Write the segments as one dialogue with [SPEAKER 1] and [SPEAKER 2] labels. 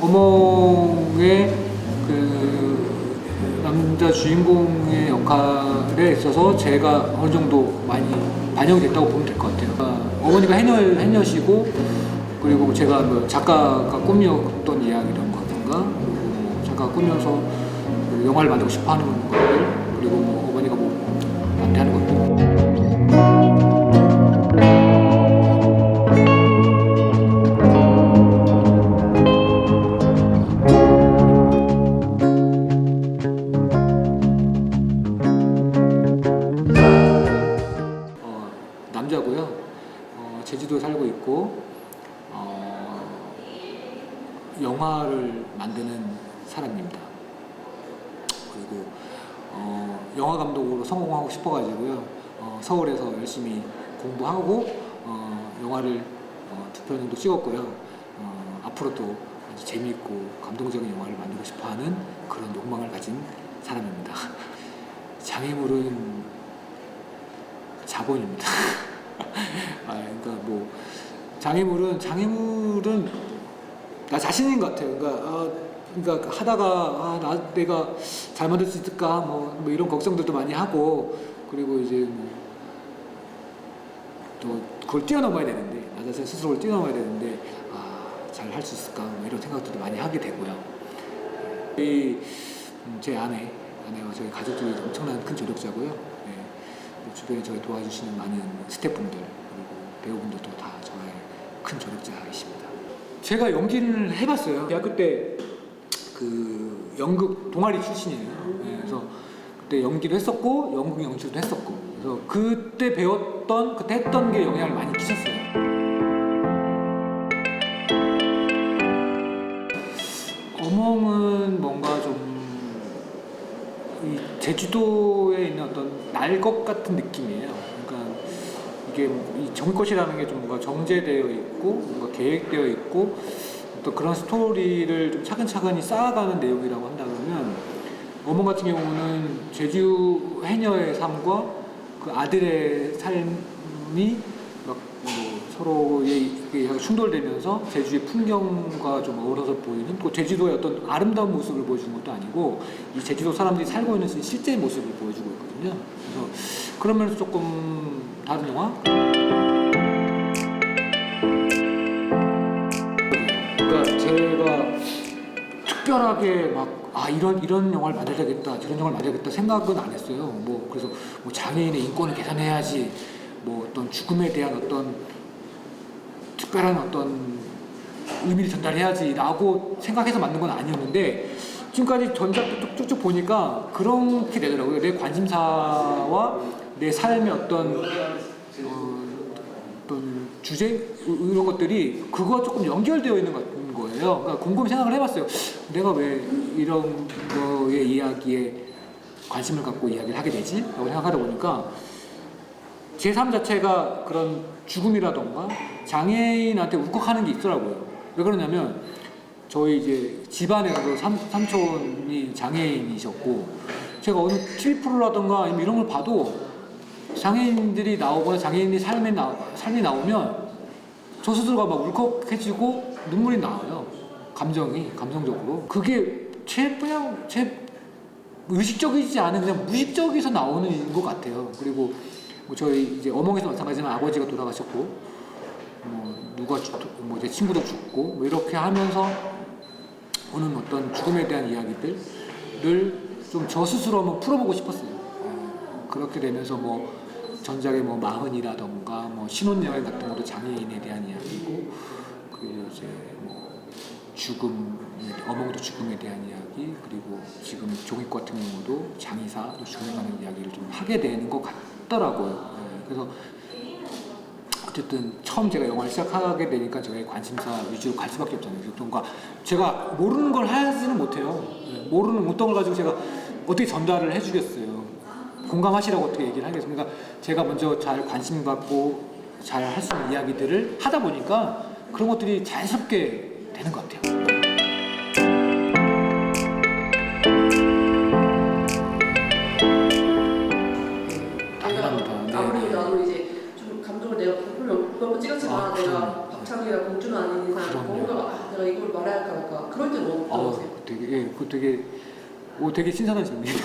[SPEAKER 1] 어몽의 그 남자 주인공의 역할에 있어서 제가 어느 정도 많이 반영이 됐다고 보면 될 것 같아요. 어머니가 해녀시고, 그리고 제가 뭐 작가가 꿈이었던 이야기라던가, 작가가 꿈이어서 영화를 만들고 싶어하는 것들, 그리고 뭐 어머니가 뭐 반대하는 것들. 남자고요. 제주도에 살고 있고, 영화를 만드는 사람입니다. 그리고 영화 감독으로 성공하고 싶어가지고요. 서울에서 열심히 공부하고 영화를 2편 정도 찍었고요. 앞으로도 아주 재미있고 감동적인 영화를 만들고 싶어하는 그런 욕망을 가진 사람입니다. 장애물은 자본입니다. 그러니까 뭐 장애물은 나 자신인 것 같아요. 그러니까 하다가 내가 잘 만들 수 있을까 뭐 이런 걱정들도 많이 하고, 그리고 이제 또 그걸 뛰어넘어야 되는데, 나 자신 스스로를 뛰어넘어야 되는데 잘 할 수 있을까 뭐 이런 생각들도 많이 하게 되고요. 제 아내와 저희 가족들이 엄청난 큰 조력자고요. 주변에 저희 도와주시는 많은 스태프분들, 그리고 배우분들도 다 저의 큰 조력자이십니다. 제가 연기를 해봤어요. 대학교 때 그 연극 동아리 출신이에요. 그래서 그때 연기를 했었고, 연극 연출도 했었고, 그래서 그때 했던 게 영향을 많이 끼쳤어요. 어몽은 뭔가 좀 이 제주도에 있는 어떤 날것 같은 느낌이에요. 그러니까 이게 이 정것이라는 게 좀 뭔가 정제되어 있고, 뭔가 계획되어 있고, 또 그런 스토리를 좀 차근차근히 쌓아가는 내용이라고 한다 그러면, 어몽 같은 경우는 제주 해녀의 삶과 그 아들의 삶이 막 뭐 서로의 충돌되면서 제주의 풍경과 좀 어우러져 보이는, 또 제주도의 어떤 아름다운 모습을 보여주는 것도 아니고, 이 제주도 사람들이 살고 있는 실제 모습을 보여주고 있거든요. 그래서 그런 면에서 조금 다른 영화? 그러니까 제가 특별하게 이런 영화를 만들어야겠다, 저런 영화를 만들어야겠다 생각은 안 했어요. 그래서 뭐 장애인의 인권을 개선해야지, 뭐 어떤 죽음에 대한 어떤 특별한 어떤 의미를 전달해야지라고 생각해서 만든 건 아니었는데, 지금까지 전작도 쭉쭉 보니까 그렇게 되더라고요. 내 관심사와 내 삶의 어떤 주제 이런 것들이 그거와 조금 연결되어 있는 거예요. 그러니까 곰곰이 생각을 해봤어요. 내가 왜 이런 거의 이야기에 관심을 갖고 이야기를 하게 되지? 라고 생각하다 보니까 제 삶 자체가 그런 죽음이라던가 장애인한테 울컥하는 게 있더라고요. 왜 그러냐면, 저희 이제 집안에서도 삼촌이 장애인이셨고, 제가 어느 TV 프로라던가 아니면 이런 걸 봐도 장애인들이 나오거나 장애인의 삶이 나오면 저 스스로가 막 울컥해지고 눈물이 나와요. 감정적으로. 그게 제 의식적이지 않은 그냥 무의식적에서 나오는 것 같아요. 그리고 뭐 저희 이제 어몽에서 마찬가지지만 아버지가 돌아가셨고, 제 친구도 죽고, 뭐 이렇게 하면서 오는 어떤 죽음에 대한 이야기들을 좀 저 스스로 한번 풀어보고 싶었어요. 그렇게 되면서 뭐 전작의 뭐 마흔이라던가 뭐 신혼여행 같은 것도 장애인에 대한 이야기고, 그리고 이제 뭐 어몽도 죽음에 대한 이야기, 그리고 지금 종익 같은 경우도 장의사 죽음에 관한 이야기를 좀 하게 되는 것 같더라고요. 그래서 어쨌든 처음 제가 영화를 시작하게 되니까 저의 관심사 위주로 갈 수밖에 없잖아요. 그러니까 제가 모르는 걸 하지는 못해요. 모르는 어떤 걸 가지고 제가 어떻게 전달을 해주겠어요. 공감하시라고 어떻게 얘기를 하겠습니까? 그러니까 제가 먼저 잘 관심 갖고 잘 할 수 있는 이야기들을 하다 보니까 그런 것들이 자연스럽게 되는 것 같아요.
[SPEAKER 2] 찍었지만 내가 박창이랑 공주는 아닌 이상 뭔가 내가 이걸 말해야 할까 그럴 때 어떠세요?
[SPEAKER 1] 그거 되게 신선한 질문이에요.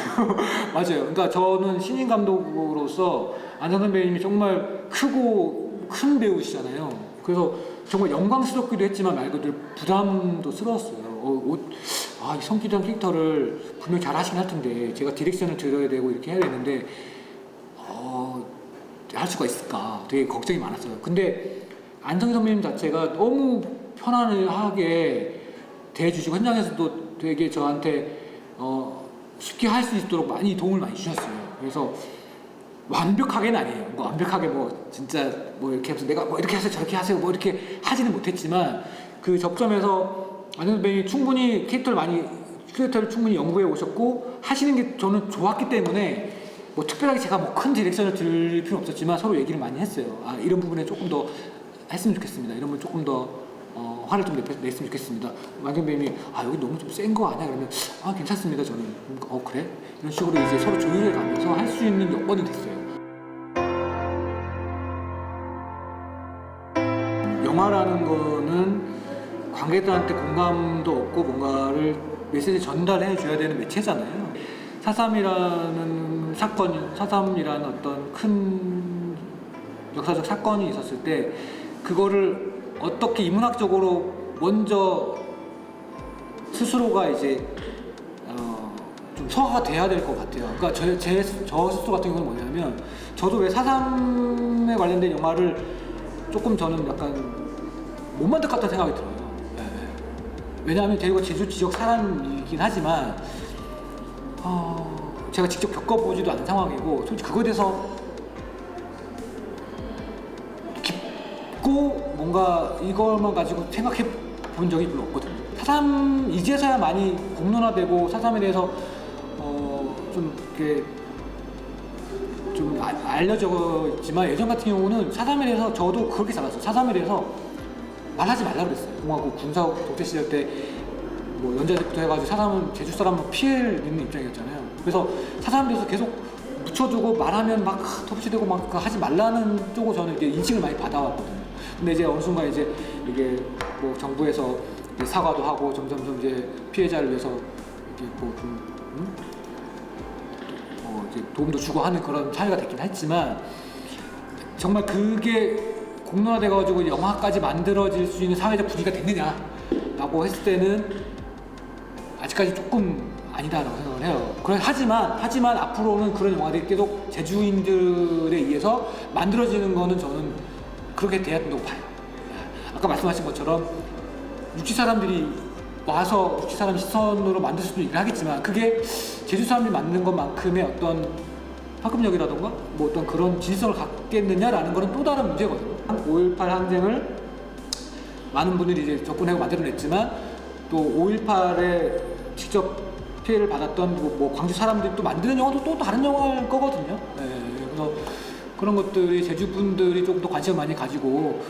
[SPEAKER 1] 맞아요. 그러니까 저는 신인 감독으로서 안상 선배님이 정말 큰 배우시잖아요. 그래서 정말 영광스럽기도 했지만 말 그대로 부담도 스러웠어요. 이 성기장 캐릭터를 분명 잘 하시긴 할 텐데 제가 디렉션을 들어야 되고 이렇게 해야 되는데 할 수가 있을까 되게 걱정이 많았어요. 근데 안성 선배님 자체가 너무 편안하게 대해주시고 현장에서도 되게 저한테 쉽게 할 수 있도록 많이 도움을 많이 주셨어요. 그래서 완벽하게는 아니에요. 완벽하게 진짜 이렇게 하면서 내가 이렇게 하세요 저렇게 하세요 이렇게 하지는 못했지만 그 접점에서 안성 선배님이 충분히 캐릭터를 충분히 연구해 오셨고 하시는 게 저는 좋았기 때문에 특별하게 제가 큰 디렉션을 들 필요는 없었지만 서로 얘기를 많이 했어요. 이런 부분에 조금 더 했으면 좋겠습니다. 이런 부분 조금 더 화를 좀 냈으면 좋겠습니다. 안성 선배님이 여기 너무 좀 센 거 아니야? 그러면 괜찮습니다 저는. 그래? 이런 식으로 이제 서로 조율해 가면서 할 수 있는 여건이 됐어요. 영화라는 거는 관객들한테 공감도 얻고 뭔가를 메시지 전달해 줘야 되는 매체잖아요. 4.3이라는 사건, 4.3이라는 어떤 큰 역사적 사건이 있었을 때 그거를 어떻게 인문학적으로 먼저 스스로가 이제 좀 소화가 돼야 될 것 같아요. 그러니까 저 스스로 같은 경우는 뭐냐면 저도 왜 4.3에 관련된 영화를 조금 저는 약간 못 만들 것 같다는 생각이 들어요. 네. 왜냐하면 제가 제주 지역 사람이긴 하지만 제가 직접 겪어보지도 않은 상황이고 솔직히 그거에 대해서 깊고 뭔가 이걸만 가지고 생각해 본 적이 별로 없거든요. 4.3 이제서야 많이 공론화되고 4.3에 대해서 좀 이렇게 좀 알려져 있지만 예전 같은 경우는 4.3에 대해서 저도 그렇게 살았어요. 4.3에 대해서 말하지 말라 그랬어요. 공화국 군사 독재 시절 때 연좌제부터 해가지고 4.3은 제주 사람은 피해를 입는 입장이었잖아요. 그래서 4.3에 대해서 계속 묻혀두고 말하면 막 터부치되고 막 하지 말라는 쪽으로 저는 이제 인식을 많이 받아왔거든요. 근데 이제 어느 순간 이제 이게 정부에서 이제 사과도 하고 점점 이제 피해자를 위해서 이렇게 이제 도움도 주고 하는 그런 사회가 됐긴 했지만 정말 그게 공론화돼가지고 영화까지 만들어질 수 있는 사회적 분위기가 됐느냐라고 했을 때는 아직까지 조금 아니다라고 생각을 해요. 하지만 앞으로는 그런 영화들이 계속 제주인들에 의해서 만들어지는 거는 저는 그렇게 돼야 된다고 봐요. 아까 말씀하신 것처럼 육지 사람들이 와서 육지 사람 시선으로 만들 수도 있긴 하겠지만 그게 제주 사람들이 만드는 것만큼의 어떤 파급력이라던가 어떤 그런 진실성을 갖겠느냐라는 거는 또 다른 문제거든요. 5.18 항쟁을 많은 분들이 이제 접근하고 만들어냈지만 또 5.18에 직접 피해를 받았던 광주 사람들이 또 만드는 영화도 또 다른 영화일 거거든요. 그래서 그런 것들이 제주 분들이 조금 더 관심을 많이 가지고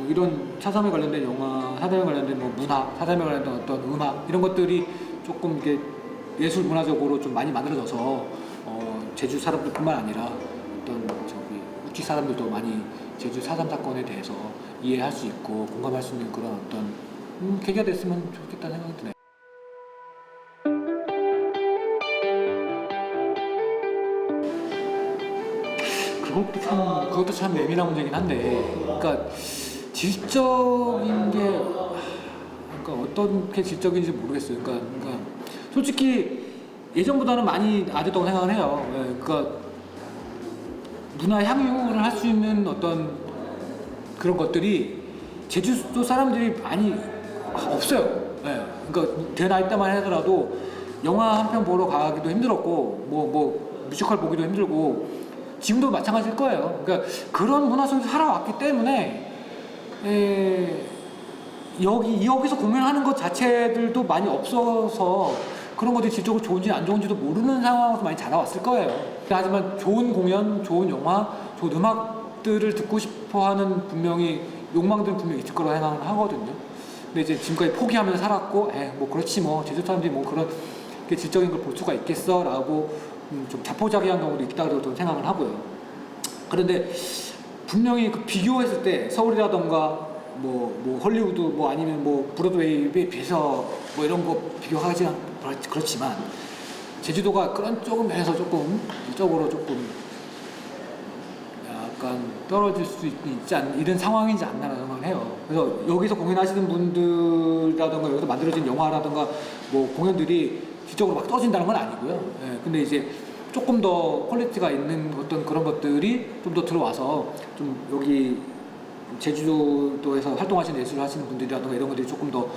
[SPEAKER 1] 이런 4.3에 관련된 영화, 4.3에 관련된 문학, 4.3에 관련된 어떤 음악 이런 것들이 조금 이렇게 예술 문화적으로 좀 많이 만들어져서 제주 사람들뿐만 아니라 어떤 육지 사람들도 많이 제주 4.3 사건에 대해서 이해할 수 있고 공감할 수 있는 그런 어떤 계기가 됐으면 좋겠다는 생각이 드네요. 그것도 참 예민한 문제긴 한데, 그러니까 질적인 게, 그러니까 어떻게 질적인지 모르겠어요. 그러니까 솔직히 예전보다는 많이 나아졌다고 생각을 해요. 그러니까 문화 향유를 할 수 있는 어떤 그런 것들이 제주도 사람들이 많이 없어요. 그러니까 제 나이 때만 하더라도 영화 한 편 보러 가기도 힘들었고, 뮤지컬 보기도 힘들고. 지금도 마찬가지일 거예요. 그러니까 그런 문화 속에서 살아왔기 때문에 여기서 공연하는 것 자체들도 많이 없어서 그런 것들이 질적으로 좋은지 안 좋은지도 모르는 상황에서 많이 자라왔을 거예요. 하지만 좋은 공연, 좋은 영화, 좋은 음악들을 듣고 싶어하는 욕망들은 분명히 있을 거라고 생각을 하거든요. 근데 이제 지금까지 포기하면서 살았고, 그렇지 제주 사람들이 그런 질적인 걸 볼 수가 있겠어라고. 좀 자포자기한 경우도 있다고 저는 생각을 하고요. 그런데 분명히 비교했을 때 서울이라던가 뭐 헐리우드 뭐 아니면 뭐 브로드웨이에 비해서 뭐 이런 거 비교하지 그렇지만 제주도가 그런 조금 면에서 조금 이쪽으로 조금 약간 떨어질 수 있지 않 이런 상황이지 않나라는 생각을 해요. 그래서 여기서 공연하시는 분들이라든가 여기서 만들어진 영화라든가 뭐 공연들이 뒤쪽으로 막 떨어진다는 건 아니고요. 예, 근데 이제 조금 더 퀄리티가 있는 어떤 그런 것들이 좀 더 들어와서 좀 여기 제주도에서 활동하시는 예술을 하시는 분들이라든가 이런 것들이 조금 더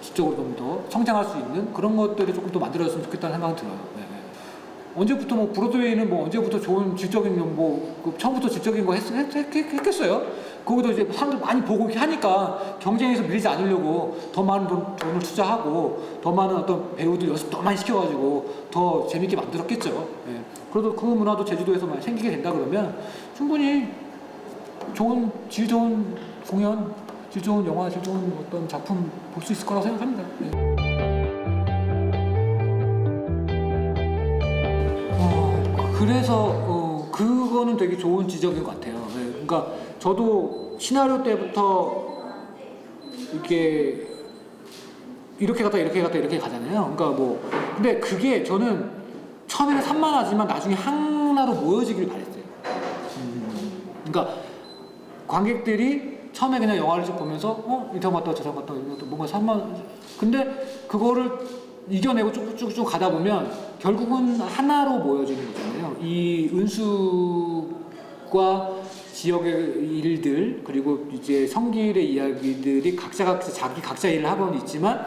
[SPEAKER 1] 지적으로 좀 더 성장할 수 있는 그런 것들이 조금 더 만들어졌으면 좋겠다는 생각이 들어요. 네. 언제부터 뭐 브로드웨이는 뭐 언제부터 좋은 질적인 뭐 처음부터 질적인 거 했겠어요? 거기도 이제 사람들 많이 보고 이렇게 하니까 경쟁에서 밀리지 않으려고 더 많은 돈을 투자하고 더 많은 어떤 배우들 연습 더 많이 시켜가지고 더 재밌게 만들었겠죠. 네. 그래도 그 문화도 제주도에서 많이 생기게 된다 그러면 충분히 질 좋은 공연, 질 좋은 영화, 질 좋은 어떤 작품 볼 수 있을 거라고 생각합니다. 네. 그래서 그거는 되게 좋은 지적인 것 같아요. 네. 그러니까 저도 시나리오 때부터 이렇게 갔다 이렇게 가잖아요. 그러니까 뭐 근데 그게 저는 처음에는 산만하지만 나중에 하나로 모여지길 바랬어요. 그러니까 관객들이 처음에 그냥 영화를 쭉 보면서 이 사람 갔다 저 사람 갔다 이것도 뭔가 산만 근데 그거를 이겨내고 쭉쭉쭉 가다 보면 결국은 하나로 모여지는 거잖아요. 이 은수과 지역의 일들 그리고 이제 성길의 이야기들이 각자 각자 일을 하고는 있지만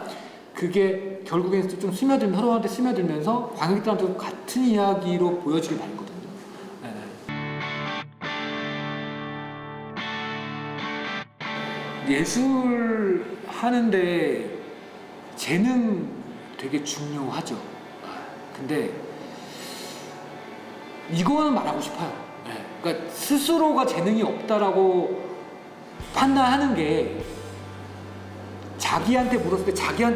[SPEAKER 1] 그게 결국엔 좀 서로한테 스며들면서 관객들한테 같은 이야기로 보여지길 바라거든요. 예술 하는데 재능 되게 중요하죠. 근데 이거는 말하고 싶어요. 그러니까 스스로가 재능이 없다라고 판단하는 게 자기한테 물었을 때 자기랑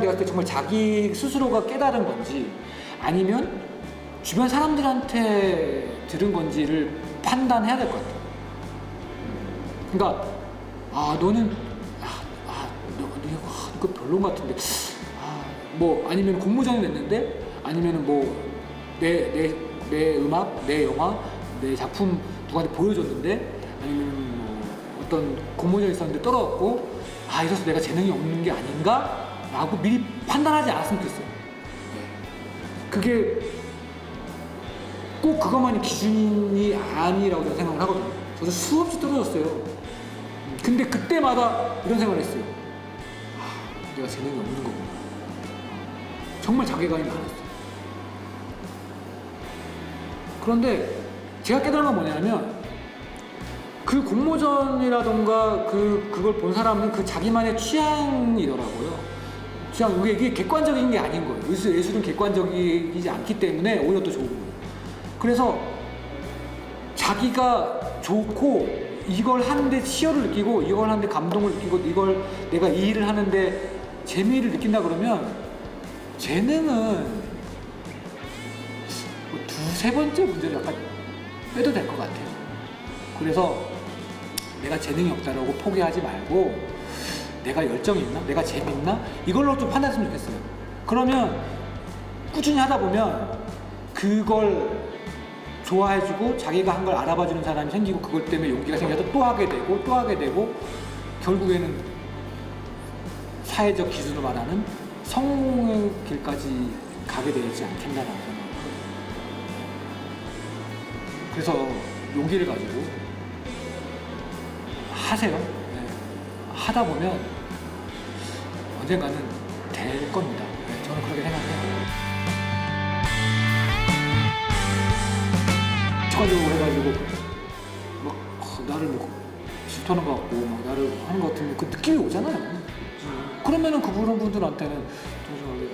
[SPEAKER 1] 대화할 때 정말 자기 스스로가 깨달은 건지 아니면 주변 사람들한테 들은 건지를 판단해야 될 것 같아요. 그러니까 너는 이거 별론 것 같은데 뭐 아니면 공모전을 냈는데 아니면은 뭐 내 음악, 내 영화, 내 작품 누구한테 보여줬는데 아니면 뭐 어떤 공모전이 있었는데 떨어졌고 이래서 내가 재능이 없는 게 아닌가? 라고 미리 판단하지 않았으면 좋겠어요. 그게 꼭 그것만이 기준이 아니라고 저는 생각을 하거든요. 저도 수없이 떨어졌어요. 근데 그때마다 이런 생각을 했어요. 내가 재능이 없는 거구나. 정말 자괴감이 많았어요. 그런데 제가 깨달은 건 뭐냐면 그 공모전이라던가 그걸 본 사람은 그 자기만의 취향이더라고요. 이게 객관적인 게 아닌 거예요. 예술은 객관적이지 않기 때문에 오히려 더 좋은 거예요. 그래서 자기가 좋고 이걸 하는데 치열을 느끼고 이걸 하는데 감동을 느끼고 이걸 내가 이 일을 하는데 재미를 느낀다 그러면 재능은 뭐 두세 번째 문제를 약간 빼도 될 것 같아요. 그래서 내가 재능이 없다라고 포기하지 말고 내가 열정이 있나? 내가 재밌나? 이걸로 좀 판단했으면 좋겠어요. 그러면 꾸준히 하다 보면 그걸 좋아해주고 자기가 한 걸 알아봐주는 사람이 생기고 그것 때문에 용기가 생겨서 또 하게 되고 결국에는 사회적 기준으로 말하는 성공의 길까지 가게 되지 않겠나라는 생각을 하거든요. 그래서 용기를 가지고 하세요. 하다 보면 언젠가는 될 겁니다. 저는 그렇게 생각해요. 습관적으로 해가지고 막 나를 뭐 질투하는 것 같고 막 나를 하는 것 같으면 그 느낌이 오잖아요. 그러면은 그런 분들한테는 좀